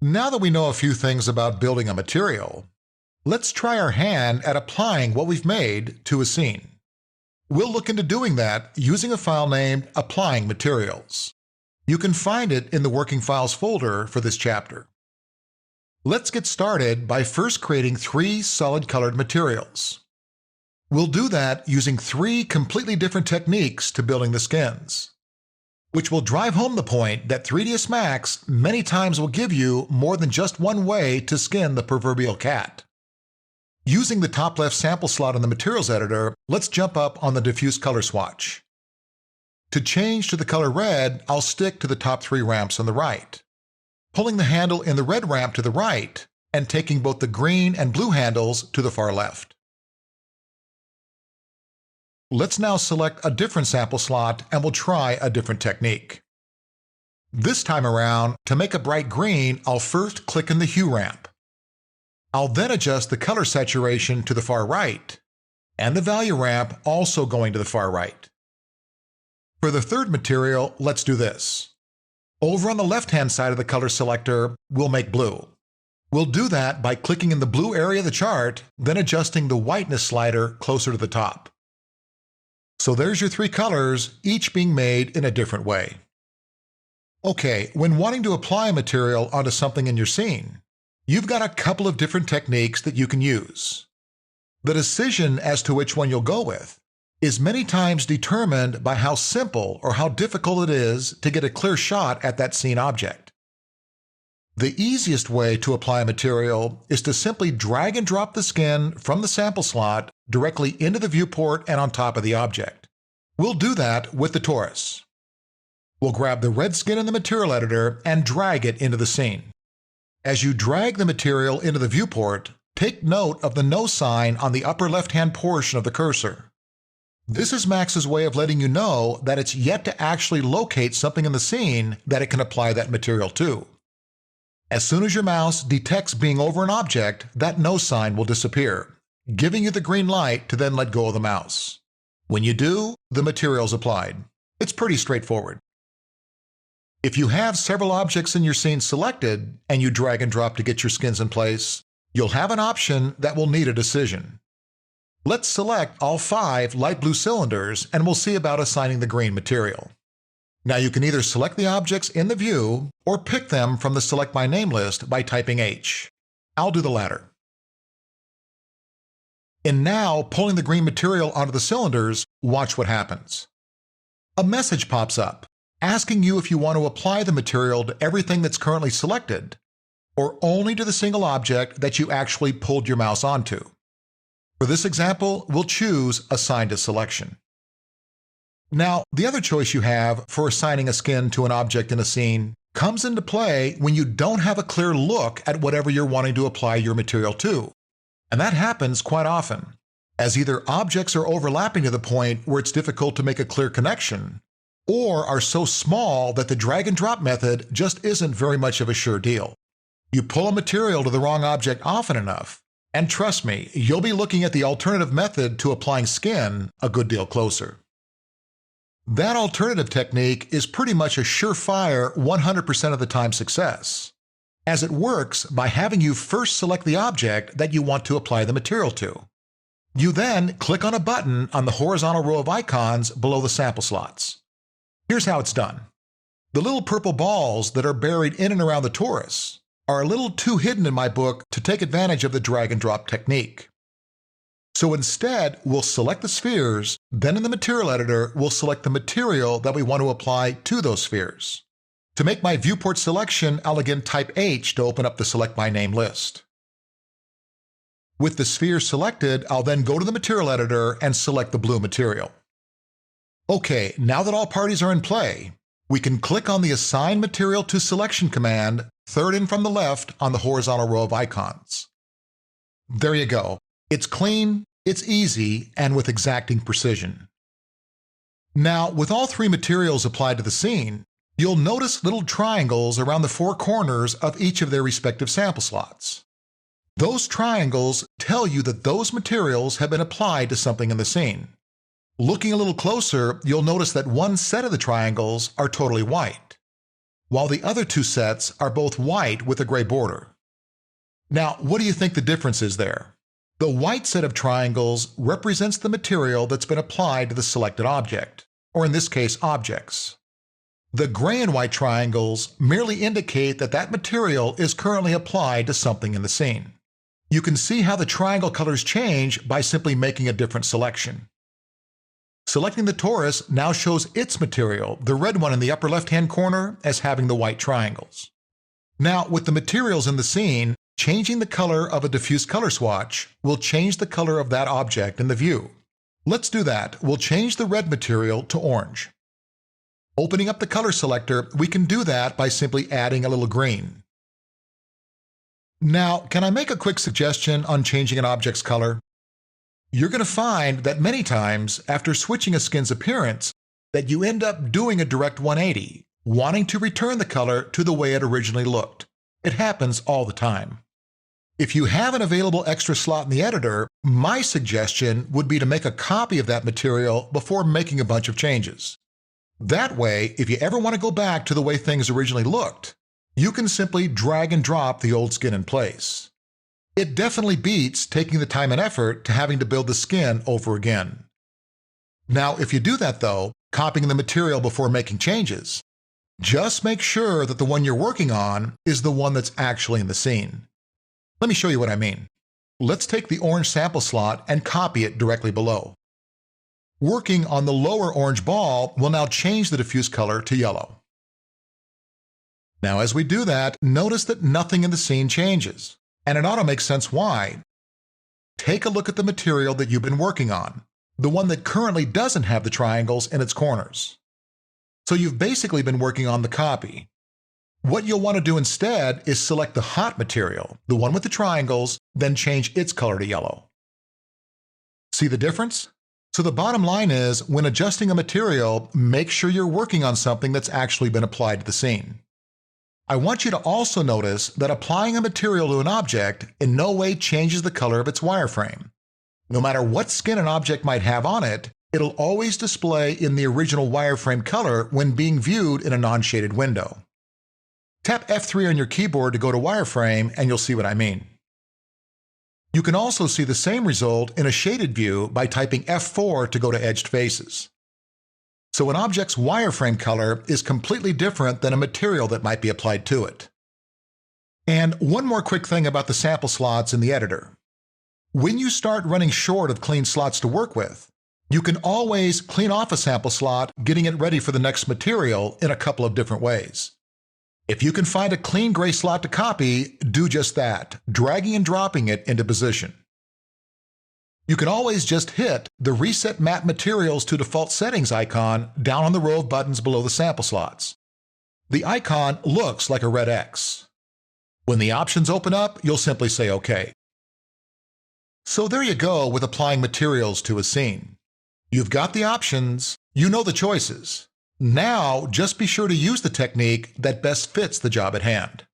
Now that we know a few things about building a material, let's try our hand at applying what we've made to a scene. We'll look into doing that using a file named Applying Materials. You can find it in the Working Files folder for this chapter. Let's get started by first creating 3 solid colored materials. We'll do that using 3 completely different techniques to building the skins, which will drive home the point that 3ds Max many times will give you more than just one way to skin the proverbial cat. Using the top left sample slot in the Materials Editor, let's jump up on the diffuse color swatch. To change to the color red, I'll stick to the top 3 ramps on the right, pulling the handle in the red ramp to the right and taking both the green and blue handles to the far left. Let's now select a different sample slot and we'll try a different technique. This time around, to make a bright green, I'll first click in the hue ramp. I'll then adjust the color saturation to the far right, and the value ramp also going to the far right. For the third material, let's do this. Over on the left-hand side of the color selector, we'll make blue. We'll do that by clicking in the blue area of the chart, then adjusting the whiteness slider closer to the top. So there's your 3 colors, each being made in a different way. Okay, when wanting to apply a material onto something in your scene, you've got a couple of different techniques that you can use. The decision as to which one you'll go with is many times determined by how simple or how difficult it is to get a clear shot at that scene object. The easiest way to apply a material is to simply drag and drop the skin from the sample slot directly into the viewport and on top of the object. We'll do that with the torus. We'll grab the red skin in the Material Editor and drag it into the scene. As you drag the material into the viewport, take note of the no sign on the upper left-hand portion of the cursor. This is Max's way of letting you know that it's yet to actually locate something in the scene that it can apply that material to. As soon as your mouse detects being over an object, that no sign will disappear, giving you the green light to then let go of the mouse. When you do, the material's applied. It's pretty straightforward. If you have several objects in your scene selected and you drag and drop to get your skins in place, you'll have an option that will need a decision. Let's select all 5 light blue cylinders and we'll see about assigning the green material. Now you can either select the objects in the view or pick them from the Select by Name list by typing H. I'll do the latter. In now pulling the green material onto the cylinders, watch what happens. A message pops up asking you if you want to apply the material to everything that's currently selected or only to the single object that you actually pulled your mouse onto. For this example, we'll choose Assign to Selection. Now, the other choice you have for assigning a skin to an object in a scene comes into play when you don't have a clear look at whatever you're wanting to apply your material to. And that happens quite often, as either objects are overlapping to the point where it's difficult to make a clear connection, or are so small that the drag and drop method just isn't very much of a sure deal. You pull a material to the wrong object often enough, and trust me, you'll be looking at the alternative method to applying skin a good deal closer. That alternative technique is pretty much a surefire 100% of the time success, as it works by having you first select the object that you want to apply the material to. You then click on a button on the horizontal row of icons below the sample slots. Here's how it's done. The little purple balls that are buried in and around the torus are a little too hidden in my book to take advantage of the drag and drop technique. So instead, we'll select the spheres, then in the Material Editor, we'll select the material that we want to apply to those spheres. To make my viewport selection, I'll again type H to open up the Select by Name list. With the sphere selected, I'll then go to the Material Editor and select the blue material. Okay, now that all parties are in play, we can click on the Assign Material to Selection command, third in from the left on the horizontal row of icons. There you go. It's clean, it's easy, and with exacting precision. Now, with all 3 materials applied to the scene, you'll notice little triangles around the 4 corners of each of their respective sample slots. Those triangles tell you that those materials have been applied to something in the scene. Looking a little closer, you'll notice that one set of the triangles are totally white. while the other two sets are both white with a gray border. Now, what do you think the difference is there? The white set of triangles represents the material that's been applied to the selected object, or in this case, objects. The gray and white triangles merely indicate that that material is currently applied to something in the scene. You can see how the triangle colors change by simply making a different selection. Selecting the torus now shows its material, the red one in the upper left-hand corner, as having the white triangles. Now, with the materials in the scene, changing the color of a diffuse color swatch will change the color of that object in the view. Let's do that. We'll change the red material to orange. Opening up the color selector, we can do that by simply adding a little green. Now, can I make a quick suggestion on changing an object's color? You're going to find that many times, after switching a skin's appearance, that you end up doing a direct 180, wanting to return the color to the way it originally looked. It happens all the time. If you have an available extra slot in the editor, my suggestion would be to make a copy of that material before making a bunch of changes. That way, if you ever want to go back to the way things originally looked, you can simply drag and drop the old skin in place. It definitely beats taking the time and effort to having to build the skin over again. Now, if you do that though, copying the material before making changes, just make sure that the one you're working on is the one that's actually in the scene. Let me show you what I mean. Let's take the orange sample slot and copy it directly below. Working on the lower orange ball will now change the diffuse color to yellow. Now, as we do that, notice that nothing in the scene changes, and it ought to make sense why. Take a look at the material that you've been working on, the one that currently doesn't have the triangles in its corners. So you've basically been working on the copy. What you'll want to do instead is select the hot material, the one with the triangles, then change its color to yellow. See the difference? So the bottom line is, when adjusting a material, make sure you're working on something that's actually been applied to the scene. I want you to also notice that applying a material to an object in no way changes the color of its wireframe. No matter what skin an object might have on it, it'll always display in the original wireframe color when being viewed in a non-shaded window. Tap F3 on your keyboard to go to wireframe and you'll see what I mean. You can also see the same result in a shaded view by typing F4 to go to edged faces. So an object's wireframe color is completely different than a material that might be applied to it. And one more quick thing about the sample slots in the editor. When you start running short of clean slots to work with, you can always clean off a sample slot, getting it ready for the next material in a couple of different ways. If you can find a clean gray slot to copy, do just that, dragging and dropping it into position. You can always just hit the Reset Map Materials to Default Settings icon down on the row of buttons below the sample slots. The icon looks like a red X. When the options open up, you'll simply say OK. So there you go with applying materials to a scene. You've got the options, you know the choices. Now, just be sure to use the technique that best fits the job at hand.